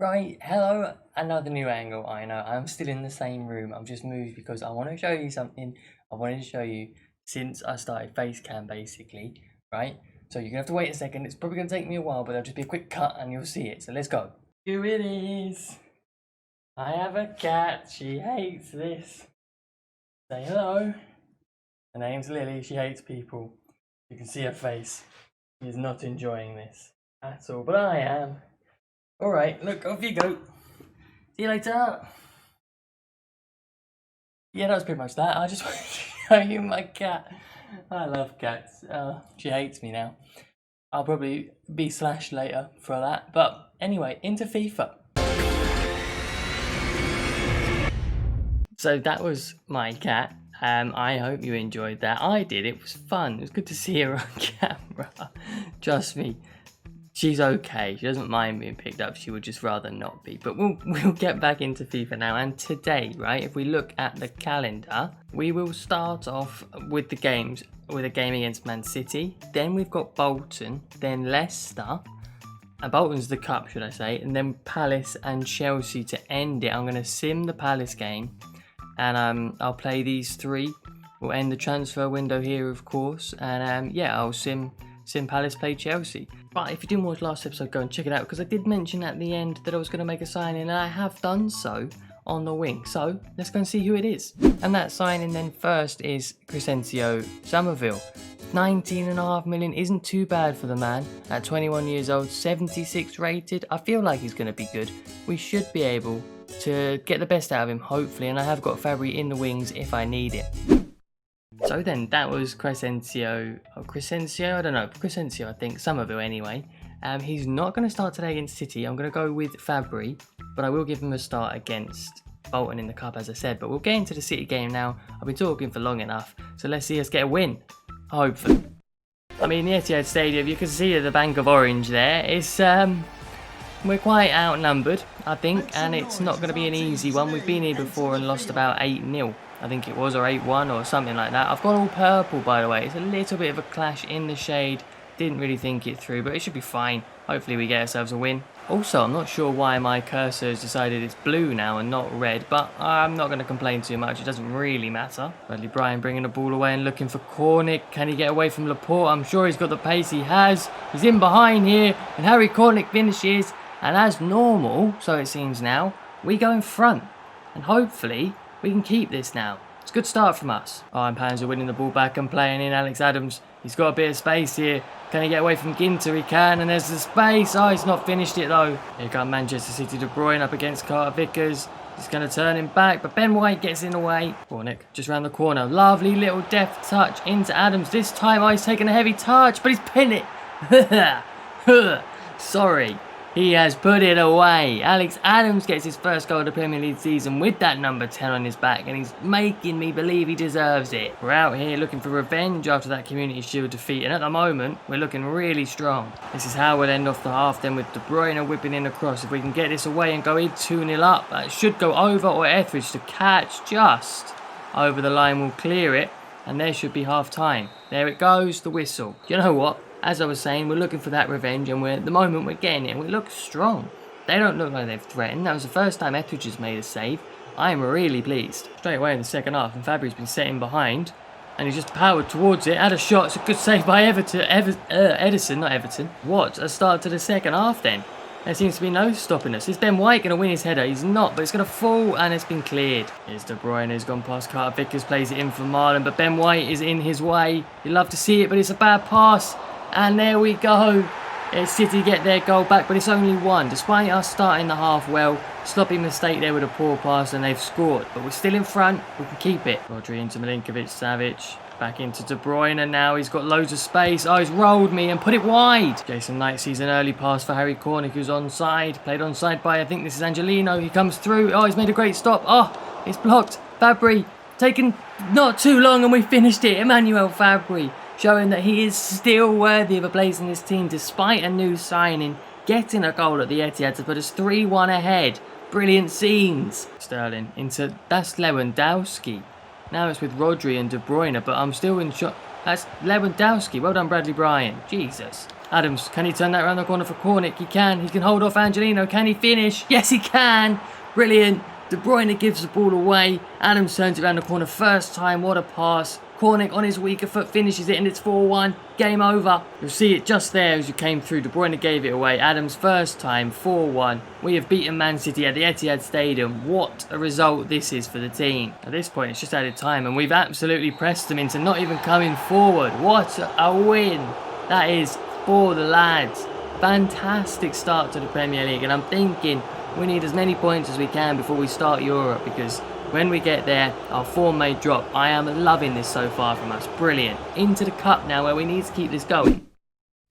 Right, hello, another new angle. I know, I'm still in the same room. I'm just moved because I want to show you something. I wanted to show you since I started face cam, basically, right? So you're gonna have to wait a second. It's probably gonna take me a while, but there'll just be a quick cut and you'll see it. So let's go. Here it is. I have a cat. She hates this. Say hello. Her name's Lily. She hates people. You can see her face. She is not enjoying this at all, but I am. Alright, look, off you go. See you later. Yeah, that was pretty much that. I just wanted to show you my cat. I love cats. She hates me now. I'll probably be slashed later for that. But anyway, into FIFA. So that was my cat. I hope you enjoyed that. I did. It was fun. It was good to see her on camera. Trust me. She's okay. She doesn't mind being picked up. She would just rather not be. But we'll get back into FIFA now. And today, right, if we look at the calendar, we will start off with the games, with a game against Man City. Then we've got Bolton, then Leicester. And Bolton's the cup, should I say. And then Palace and Chelsea to end it. I'm going to sim the Palace game. And I'll play these three. We'll end the transfer window here, of course. And yeah, I'll sim Palace play Chelsea. But if you didn't watch last episode, go and check it out, because I did mention at the end that I was going to make a signing, and I have done so on the wing. So let's go and see who it is. And that signing then first is Crescencio Somerville. 19.5 million isn't too bad for the man. At 21 years old, 76 rated. I feel like he's going to be good. We should be able to get the best out of him, hopefully, and I have got Fabry in the wings if I need it. So then, that was Crescencio, I don't know, Crescencio I think, Somerville anyway. He's not going to start today against City. I'm going to go with Fabry, but I will give him a start against Bolton in the Cup, as I said. But we'll get into the City game now. I've been talking for long enough, so let's see us get a win, hopefully. I mean, the Etihad Stadium, you can see the bank of orange there. It's, we're quite outnumbered, I think, and it's not going to be an easy one. We've been here before and lost about 8-0. I think it was, or 8-1 or something like that. I've got all purple, by the way. It's a little bit of a clash in the shade. Didn't really think it through, but it should be fine. Hopefully we get ourselves a win. Also, I'm not sure why my cursor has decided it's blue now and not red, but I'm not going to complain too much. It doesn't really matter. Bradley Bryan bringing the ball away and looking for Cornick. Can he get away from Laporte? I'm sure he's got the pace. He has. He's in behind here, and Harry Cornick finishes. And as normal, so it seems now, we go in front. And hopefully we can keep this now. It's a good start from us. Oh, and Panzer winning the ball back and playing in Alex Adams. He's got a bit of space here. Can he get away from Ginter? He can, and there's the space. Oh, he's not finished it though. Here comes Manchester City De Bruyne up against Carter Vickers. He's going to turn him back, but Ben White gets in the way. Cornick just round the corner. Lovely little deft touch into Adams. This time, oh, he's taking a heavy touch, but he's pinned it. Sorry. He has put it away. Alex Adams gets his first goal of the Premier League season with that number 10 on his back, and he's making me believe he deserves it. We're out here looking for revenge after that Community Shield defeat, and at the moment, we're looking really strong. This is how we'll end off the half then, with De Bruyne whipping in across. If we can get this away and go in 2-0 up, that should go over, or Etheridge to catch just over the line will clear it, and there should be half time. There it goes, the whistle. You know what? As I was saying, we're looking for that revenge, and at the moment we're getting it, and we look strong. They don't look like they've threatened. That was the first time Etheridge has made a save. I am really pleased. Straight away in the second half, and Fabry's been setting behind, and he's just powered towards it. Had a shot. It's a good save by Edison, not Everton. What a start to the second half then. There seems to be no stopping us. Is Ben White going to win his header? He's not, but it's going to fall, and it's been cleared. Here's De Bruyne, who's gone past Carter Vickers, plays it in for Marlon, but Ben White is in his way. You'd love to see it, but it's a bad pass. And there we go. City get their goal back, but it's only one. Despite us starting the half well, sloppy mistake there with a poor pass, and they've scored. But we're still in front. We can keep it. Rodri into Milinkovic-Savic. Back into De Bruyne, and now he's got loads of space. Oh, he's rolled me and put it wide. Jason Knight sees an early pass for Harry Cornick, who's onside. Played onside by, I think this is Angelino. He comes through. Oh, he's made a great stop. Oh, it's blocked. Fabry, taken not too long, and we finished it. Emmanuel Fabry, showing that he is still worthy of a place in this team despite a new signing, getting a goal at the Etihad to put us 3-1 ahead. Brilliant scenes. Sterling into, that's Lewandowski. Now it's with Rodri and De Bruyne, but I'm still in shock. That's Lewandowski. Well done, Bradley Bryan. Jesus. Adams, can he turn that around the corner for Cornick? He can. He can hold off Angelino. Can he finish? Yes, he can. Brilliant. De Bruyne gives the ball away. Adams turns it around the corner first time. What a pass. Cornick on his weaker foot finishes it, and it's 4-1. Game over. You'll see it just there as you came through. De Bruyne gave it away. Adams first time, 4-1. We have beaten Man City at the Etihad Stadium. What a result this is for the team. At this point, it's just added time, and we've absolutely pressed them into not even coming forward. What a win that is for the lads. Fantastic start to the Premier League, and I'm thinking we need as many points as we can before we start Europe, because when we get there, our form may drop. I am loving this so far from us. Brilliant. Into the cup now, where we need to keep this going.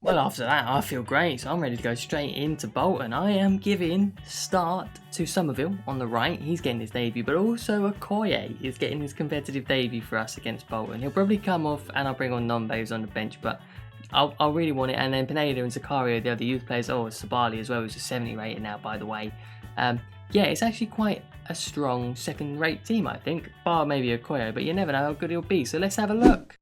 Well, after that, I feel great, so I'm ready to go straight into Bolton. I am giving start to Somerville on the right. He's getting his debut, but also Okoye is getting his competitive debut for us against Bolton. He'll probably come off, and I'll bring on non-babes on the bench, but I'll really want it. And then Pineda and Zakaria, the other youth players. Oh, Sabali as well, who's a 70 rated now, by the way. Yeah, it's actually quite a strong second-rate team, I think. Bar maybe Okoye, but you never know how good he'll be. So let's have a look.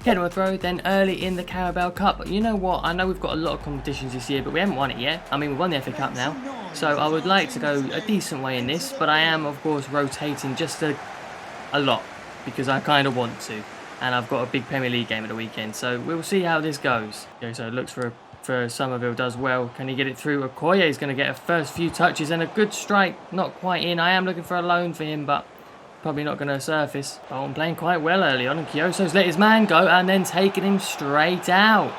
Head on a throw, then early in the Carabao Cup. You know what? I know we've got a lot of competitions this year, but we haven't won it yet. I mean, we've won the FA Cup now. So I would like to go a decent way in this, but I am, of course, rotating just a lot because I kind of want to. And I've got a big Premier League game at the weekend, so we'll see how this goes. Okay, so it looks for Somerville, does well. Can he get it through? Okoye is going to get a first few touches and a good strike. Not quite in. I am looking for a loan for him, but probably not going to surface. Bolton playing quite well early on, and Kioso's let his man go and then taking him straight out.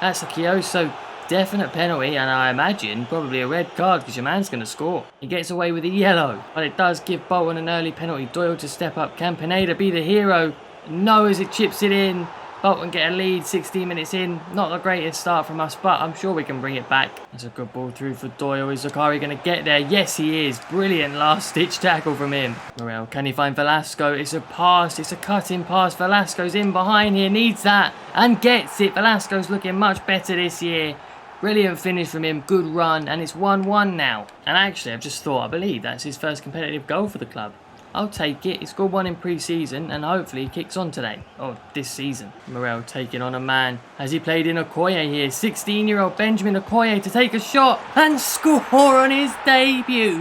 That's a Kioso definite penalty, and I imagine probably a red card because your man's going to score. He gets away with a yellow, but it does give Bolton an early penalty. Doyle to step up. Can Pineda be the hero? No, as it chips it in. Bolton get a lead 16 minutes in. Not the greatest start from us, but I'm sure we can bring it back. That's a good ball through for Doyle. Is Zakari going to get there? Yes, he is. Brilliant last-ditch tackle from him. Morel, can he find Velasco? It's a pass. It's a cutting pass. Velasco's in behind here. Needs that and gets it. Velasco's looking much better this year. Brilliant finish from him. Good run. And it's 1-1 now. And actually, I've just thought, I believe that's his first competitive goal for the club. I'll take it. He scored one in pre-season and hopefully he kicks on today. Or this season. Morel taking on a man. Has he played in Okoye here? 16-year-old Benjamin Okoye to take a shot and score on his debut.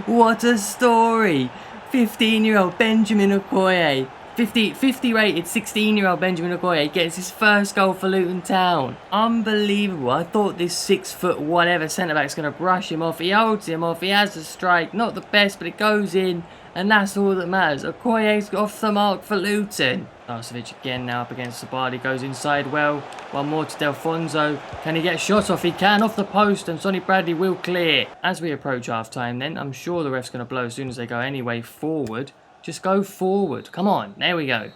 What a story. 15-year-old Benjamin Okoye. 50 rated 16-year-old Benjamin Okoye gets his first goal for Luton Town. Unbelievable. I thought this 6-foot whatever centre-back's going to brush him off. He holds him off. He has the strike. Not the best, but it goes in. And that's all that matters. Okoye's off the mark for Luton. Larsovic again now up against Sabali. Goes inside well. One more to Delfonso. Can he get a shot off? He can, off the post, and Sonny Bradley will clear. As we approach half-time then, I'm sure the ref's going to blow as soon as they go anyway forward. Just go forward. Come on. There we go.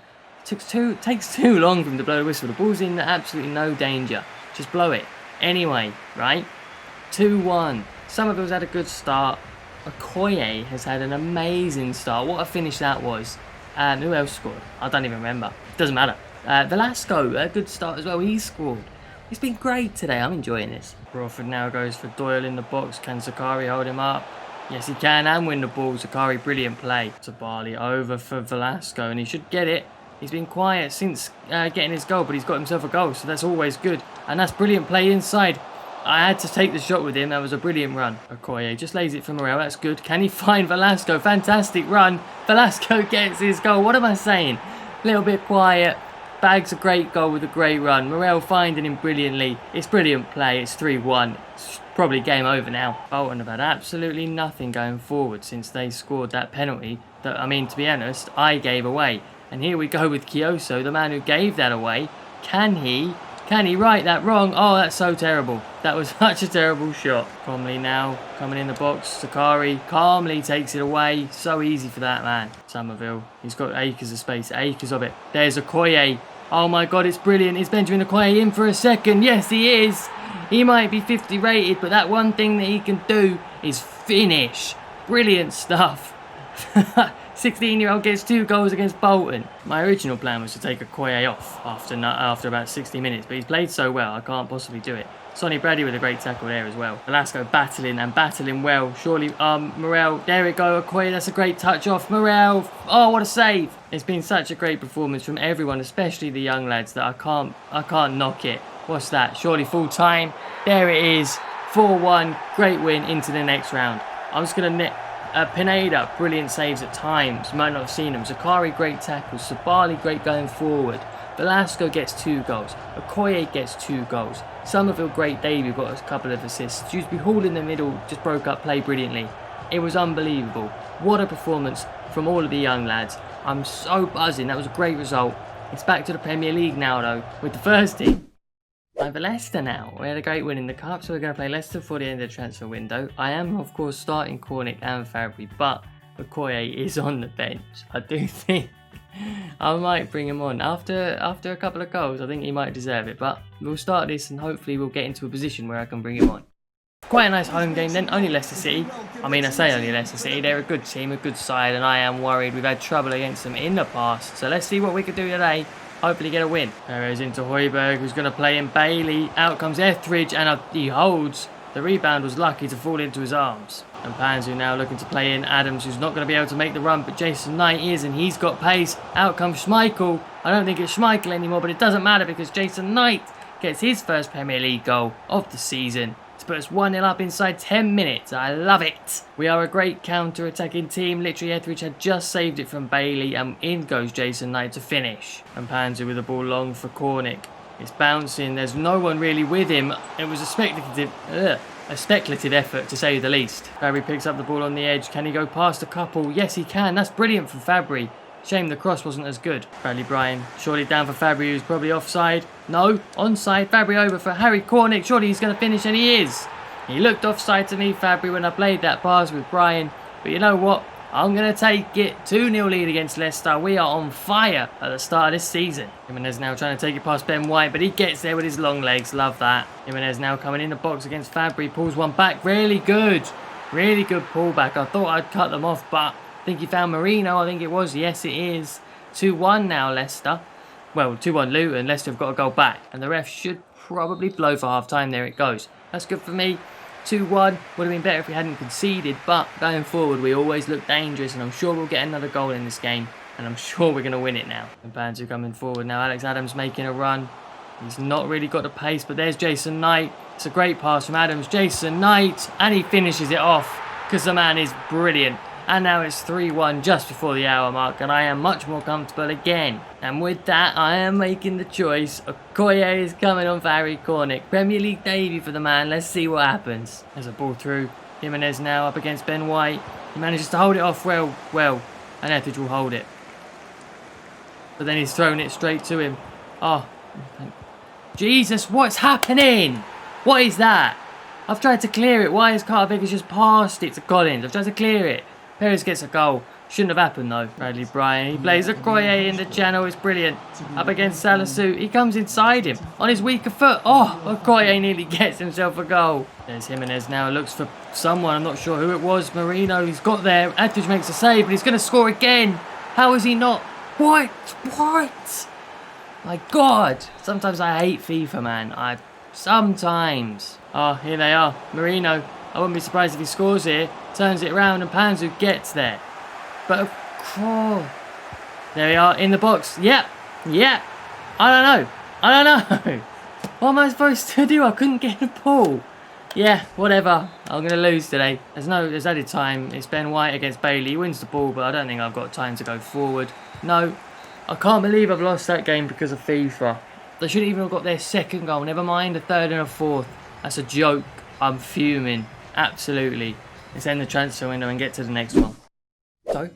Takes too long for him to blow the whistle. The ball's in absolutely no danger. Just blow it. Anyway, right? 2-1. Somerville's had a good start. Okoye has had an amazing start. What a finish that was. Who else scored? I don't even remember. Doesn't matter. Velasco, a good start as well. He scored. It's been great today. I'm enjoying this. Crawford now goes for Doyle in the box. Can Zakari hold him up? Yes, he can and win the ball. Zakari, brilliant play. Sabali over for Velasco, and he should get it. He's been quiet since getting his goal, but he's got himself a goal, so that's always good. And that's brilliant play inside. I had to take the shot with him. That was a brilliant run. Okoye just lays it for Morel. That's good. Can he find Velasco? Fantastic run. Velasco gets his goal. What am I saying? A little bit quiet. Bags a great goal with a great run. Morel finding him brilliantly. It's brilliant play. It's 3-1. It's probably game over now. Bolton have had absolutely nothing going forward since they scored that penalty that, I mean, to be honest, I gave away. And here we go with Kioso, the man who gave that away. Can he right that wrong? Oh, that's so terrible. That was such a terrible shot. Comley now coming in the box. Zakari calmly takes it away. So easy for that man. Somerville. He's got acres of space. Acres of it. There's Okoye. Oh my God, it's brilliant. Is Benjamin Okoye in for a second? Yes, he is. He might be 50 rated, but that one thing that he can do is finish. Brilliant stuff. 16-year-old gets 2 goals against Bolton. My original plan was to take Okoye off after about 60 minutes, but he's played so well, I can't possibly do it. Sonny Bradley with a great tackle there as well. Velasco battling well. Surely, Morel, there we go. Okoye, that's a great touch off. Morel, oh, what a save. It's been such a great performance from everyone, especially the young lads, that I can't knock it. What's that? Surely full time. There it is. 4-1. Great win into the next round. I'm just going to Pineda, brilliant saves at times. You might not have seen him. Zakari, great tackles. Sabali, great going forward. Velasco gets 2 goals. Okoye gets 2 goals. Somerville, great debut, got a couple of assists. Dewsbury Hall in the middle just broke up play brilliantly. It was unbelievable. What a performance from all of the young lads. I'm so buzzing. That was a great result. It's back to the Premier League now, though, with the first team. Over Leicester now. We had a great win in the Cup, so we're going to play Leicester for the end of the transfer window. I am, of course, starting Cornick and Fabry, but Okoye is on the bench. I do think I might bring him on after a couple of goals. I think he might deserve it, but we'll start this and hopefully we'll get into a position where I can bring him on. Quite a nice home game then, only Leicester City. I say only Leicester City, they're a good team, a good side, and I am worried. We've had trouble against them in the past, so let's see what we can do today. Hopefully get a win. Perez into Højbjerg, who's going to play in Bailey. Out comes Etheridge, and he holds. The rebound was lucky to fall into his arms. And Panzu now looking to play in Adams, who's not going to be able to make the run, but Jason Knight is, and he's got pace. Out comes Schmeichel. I don't think it's Schmeichel anymore, but it doesn't matter because Jason Knight gets his first Premier League goal of the season to put us 1-0 up inside 10 minutes. I love it. We are a great counter-attacking team. Literally, Etheridge had just saved it from Bailey, and in goes Jason Knight to finish. And Panzu with the ball long for Cornick. It's bouncing. There's no one really with him. It was a speculative effort, to say the least. Fabry picks up the ball on the edge. Can he go past a couple? Yes, he can. That's brilliant from Fabry. Shame the cross wasn't as good. Bradley Bryan surely down for Fabry, who's probably offside. No, onside. Fabry over for Harry Cornick. Surely he's going to finish, and he is. He looked offside to me, Fabry, when I played that pass with Bryan. But you know what? I'm going to take it. 2-0 lead against Leicester. We are on fire at the start of this season. Jimenez now trying to take it past Ben White, but he gets there with his long legs. Love that. Jimenez now coming in the box against Fabry. Pulls one back. Really good. Really good pullback. I thought I'd cut them off, but I think he found Marino. I think it was. Yes, it is. 2-1 now, Leicester. Well, 2-1 Luton. Leicester have got a goal back. And the ref should probably blow for half-time. There it goes. That's good for me. 2-1 would have been better if we hadn't conceded, but going forward we always look dangerous, and I'm sure we'll get another goal in this game, and I'm sure we're going to win it now. And Panzu coming forward now. Alex Adams making a run. He's not really got the pace, but there's Jason Knight. It's a great pass from Adams. Jason Knight, and he finishes it off because the man is brilliant. And now it's 3-1 just before the hour mark, and I am much more comfortable again. And with that, I am making the choice. Okoye is coming on for Harry Cornick. Premier League debut for the man. Let's see what happens. There's a ball through. Jimenez now up against Ben White. He manages to hold it off well, and Etheridge will hold it. But then he's thrown it straight to him. Oh, Jesus, what's happening? What is that? I've tried to clear it. Why has Carter Vickers just passed it to Collins? I've tried to clear it. Perez gets a goal. Shouldn't have happened though. Bradley Bryan, he plays Okoye in the channel. It's brilliant. Up against Salisu. He comes inside him on his weaker foot. Oh, Okoye nearly gets himself a goal. There's Jimenez now. Looks for someone. I'm not sure who it was. Marino. He's got there. Etheridge makes a save, but he's going to score again. How is he not? What? My God. Sometimes I hate FIFA, man. Sometimes. Oh, here they are. Marino. I wouldn't be surprised if he scores here. Turns it around and Panzu gets there. But of course. There we are in the box. Yep. I don't know. What am I supposed to do? I couldn't get the ball. Yeah, whatever. I'm going to lose today. There's added time. It's Ben White against Bailey. He wins the ball, but I don't think I've got time to go forward. No. I can't believe I've lost that game because of FIFA. They shouldn't even have got their second goal. Never mind a third and a fourth. That's a joke. I'm fuming. Absolutely. Let's end the transfer window and get to the next one. So,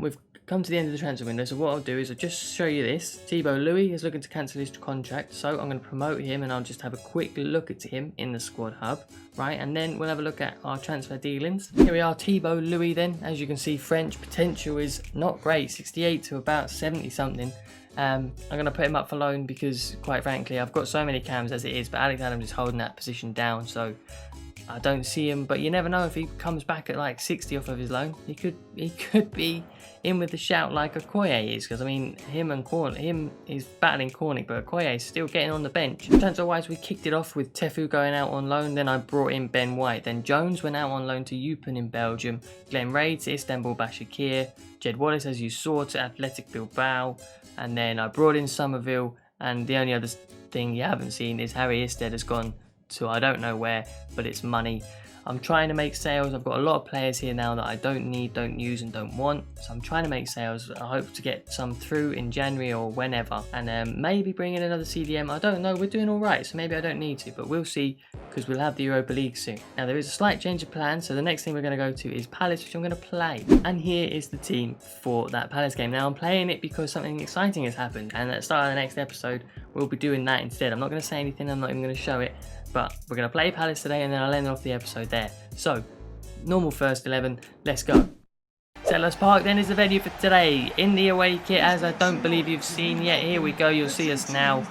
we've come to the end of the transfer window. So what I'll do is I'll just show you this. Thibaut Louis is looking to cancel his contract. So I'm going to promote him and I'll just have a quick look at him in the squad hub. Right, and then we'll have a look at our transfer dealings. Here we are, Thibaut Louis then. As you can see, French potential is not great. 68 to about 70 something. I'm going to put him up for loan because, quite frankly, I've got so many cams as it is. But Alex Adams is holding that position down. So I don't see him, but you never know if he comes back at like 60 off of his loan. He could be in with the shout like Okoye is, because I mean him is battling Cornick, but Okoye is still getting on the bench. Transfer wise, we kicked it off with Tefu going out on loan, then I brought in Ben White, then Jones went out on loan to Luton in Belgium, Glenn Ray to Istanbul Başakşehir, Jed Wallace, as you saw, to Athletic Bilbao, and then I brought in Somerville, and the only other thing you haven't seen is Harry Isted has gone to I don't know where, but it's money. I'm trying to make sales. I've got a lot of players here now that I don't need, don't use and don't want. So I'm trying to make sales. I hope to get some through in January or whenever. And maybe bring in another CDM. I don't know. We're doing all right. So maybe I don't need to. But we'll see because we'll have the Europa League soon. Now there is a slight change of plan. So the next thing we're going to go to is Palace, which I'm going to play. And here is the team for that Palace game. Now I'm playing it because something exciting has happened. And at the start of the next episode, we'll be doing that instead. I'm not going to say anything. I'm not even going to show it. But we're going to play Palace today and then I'll end off the episode there. So, normal first 11, let's go. Selhurst Park then is the venue for today. In the away kit, as I don't believe you've seen yet. Here we go, you'll see us now.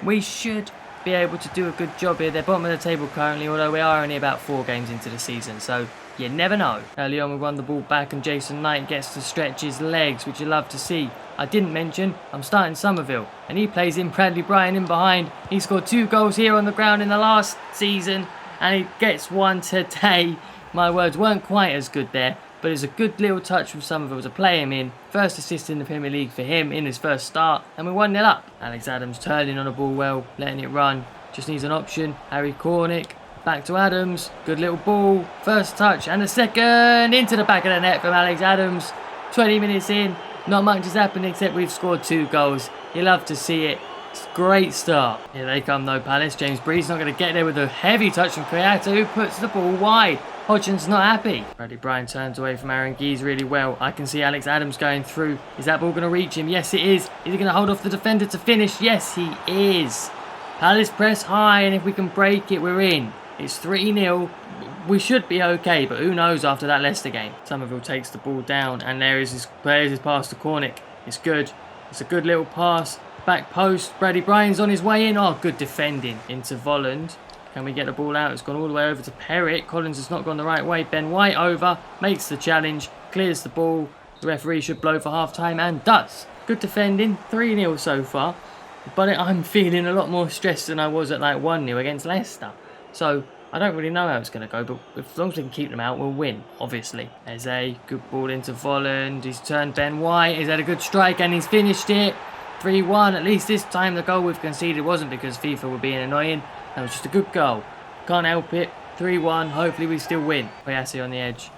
We should be able to do a good job here. They're bottom of the table currently, although we are only about 4 games into the season. So, you never know. Early on we won the ball back and Jason Knight gets to stretch his legs, which you love to see. I didn't mention, I'm starting Somerville, and he plays in Bradley Bryan in behind. He scored 2 goals here on the ground in the last season, and he gets one today. My words weren't quite as good there, but it's a good little touch from Somerville to play him in. First assist in the Premier League for him in his first start, and we're 1-0 up. Alex Adams turning on the ball well, letting it run. Just needs an option. Harry Cornick, back to Adams. Good little ball. First touch, and a second into the back of the net from Alex Adams. 20 minutes in. Not much has happened except we've scored 2 goals. You love to see it. It's a great start. Here they come though, Palace. James Bree's not going to get there with a heavy touch from Kayata, who puts the ball wide. Hodgson's not happy. Bradley Bryan turns away from Aaron Geese really well. I can see Alex Adams going through. Is that ball going to reach him? Yes, it is. Is he going to hold off the defender to finish? Yes, he is. Palace press high, and if we can break it, we're in. It's 3-0. We should be okay, but who knows after that Leicester game. Somerville takes the ball down, and there's his pass to Cornick. It's good. It's a good little pass. Back post. Bradley Bryan's on his way in. Oh, good defending. Into Volland. Can we get the ball out? It's gone all the way over to Perritt. Collins has not gone the right way. Ben White over. Makes the challenge. Clears the ball. The referee should blow for half-time, and does. Good defending. 3-0 so far. But I'm feeling a lot more stressed than I was at like 1-0 against Leicester. So I don't really know how it's going to go, but as long as we can keep them out, we'll win, obviously. There's a good ball into Volland. He's turned Ben White. He's had a good strike and he's finished it. 3-1. At least this time the goal we've conceded wasn't because FIFA were being annoying. That was just a good goal. Can't help it. 3-1. Hopefully we still win. Oyasi on the edge.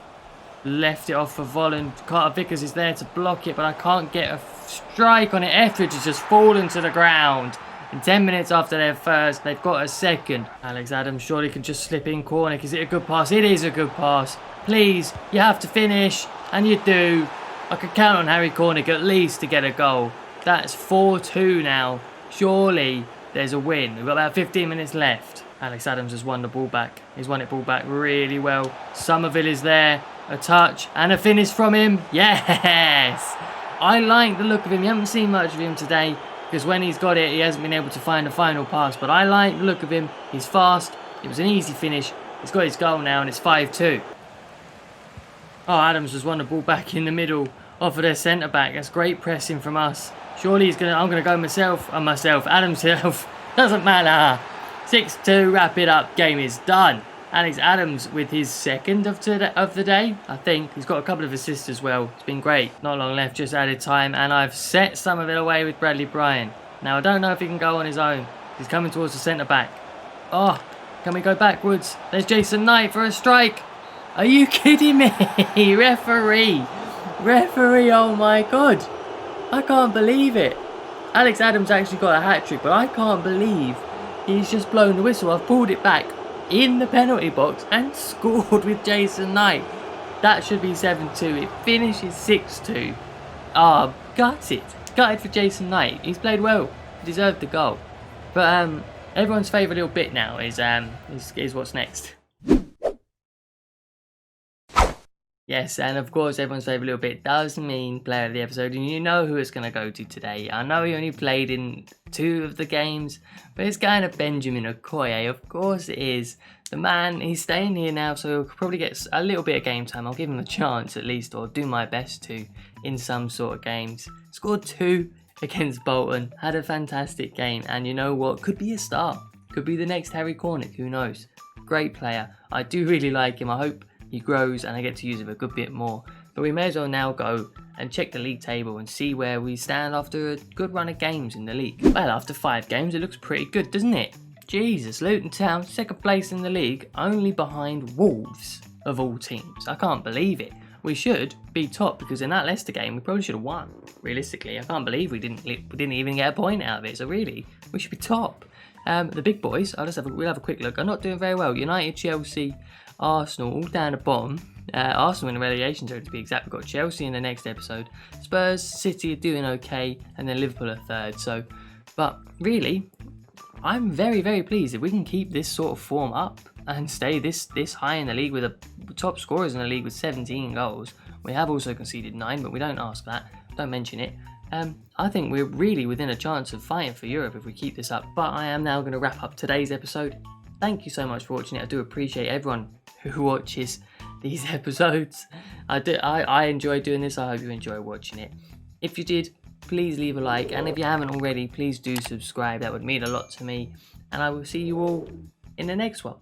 Left it off for Volland. Carter Vickers is there to block it, but I can't get a strike on it. Etheridge has just fallen to the ground. And 10 minutes after their first, they've got a second. Alex Adams surely can just slip in. Cornick, is it a good pass? It is a good pass. Please, you have to finish. And you do. I could count on Harry Cornick at least to get a goal. That's 4-2 now. Surely there's a win. We've got about 15 minutes left. Alex Adams has won the ball back. He's won it ball back really well. Somerville is there. A touch and a finish from him. Yes! I like the look of him. You haven't seen much of him today, because when he's got it, he hasn't been able to find a final pass. But I like the look of him. He's fast. It was an easy finish. He's got his goal now, and it's 5-2. Oh, Adams has won the ball back in the middle off of their centre-back. That's great pressing from us. Surely he's gonna. I'm going to go myself. Adams himself. Doesn't matter. 6-2. Wrap it up. Game is done. Alex Adams with his second of the day, I think. He's got a couple of assists as well. It's been great. Not long left, just added time, and I've set some of it away with Bradley Bryan. Now, I don't know if he can go on his own. He's coming towards the centre-back. Oh, can we go backwards? There's Jason Knight for a strike. Are you kidding me? Referee, oh my God. I can't believe it. Alex Adams actually got a hat-trick, but I can't believe he's just blown the whistle. I've pulled it back in the penalty box and scored with Jason Knight. That should be 7-2. It finishes 6-2. Ah, gutted. Gutted for Jason Knight. He's played well. He deserved the goal. But everyone's favourite little bit now is what's next. Yes, and of course everyone's favourite little bit does mean player of the episode, and you know who it's going to go to today. I know he only played in 2 of the games, but it's going to Benjamin Okoye. Of course it is. The man, he's staying here now, so he'll probably get a little bit of game time. I'll give him a chance at least, or do my best to, in some sort of games. Scored 2 against Bolton, had a fantastic game, and you know what, could be a start. Could be the next Harry Cornick, who knows. Great player. I do really like him. I hope he grows and I get to use him a good bit more. But we may as well now go and check the league table and see where we stand after a good run of games in the league. Well, after 5 games, it looks pretty good, doesn't it? Jesus, Luton Town, 2nd place in the league, only behind Wolves, of all teams. I can't believe it. We should be top, because in that Leicester game, we probably should have won. Realistically, I can't believe we didn't even get a point out of it. So really, we should be top. The big boys, we'll have a quick look, are not doing very well. United, Chelsea, Arsenal, all down the bottom. Arsenal in the relegation zone to be exact. We've got Chelsea in the next episode. Spurs, City are doing okay, and then Liverpool are 3rd. So, but really, I'm very, very pleased if we can keep this sort of form up and stay this high in the league with the top scorers in the league with 17 goals. We have also conceded 9, but we don't ask that. Don't mention it. I think we're really within a chance of fighting for Europe if we keep this up. But I am now going to wrap up today's episode. Thank you so much for watching it. I do appreciate everyone who watches these episodes. I enjoy doing this. I hope you enjoy watching it. If you did, please leave a like. And if you haven't already, please do subscribe. That would mean a lot to me. And I will see you all in the next one.